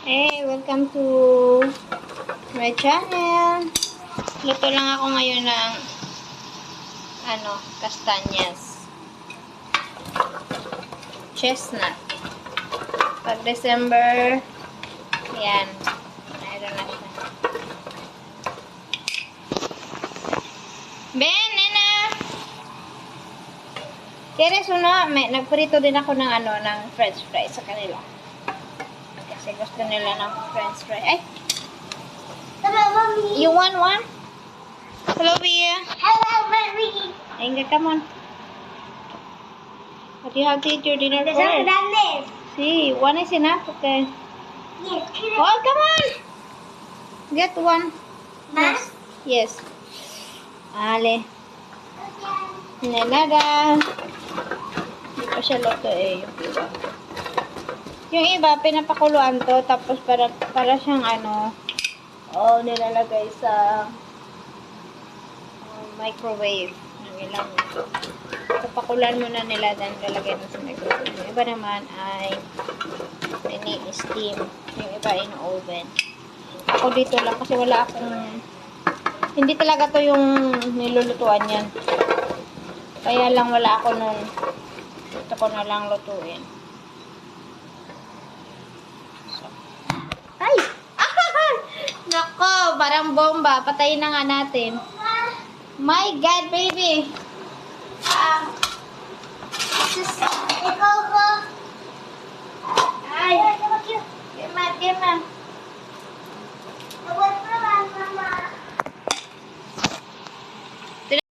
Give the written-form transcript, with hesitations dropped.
Hey, welcome to my channel. Luto lang ako ngayon ng kastanyas. Chestnut. Pag December, yan. Mayroon na siya. Ben, Nena! Kaya suno, nagprito din ako ng ng french fries sa kanila. Kasi gusto nila ng french fries. Ay! Hello, Mommy. You want one? Hello, Bia. Hello, Mommy. Inga, come on. But you have to eat your dinner There's first. something on this. See, one is enough, okay? Yes. Oh, come on! Get one. Ma? Yes. Ale. Nalaga. Hindi pa siya luto eh, yung iba. Yung iba, pinapakuluan to, tapos para siyang nilalagay sa microwave ng ilang papakulan muna nila dan lalagay mo sa microwave. Yung iba naman ay ini-steam. Yung iba in-oven. Ako dito lang kasi wala akong hindi talaga to yung nilulutuan yan. Kaya lang wala ako nun. Ito ko na lang lutuin. So. Ay! Nako, parang bomba. Patayin na nga natin. My God, baby!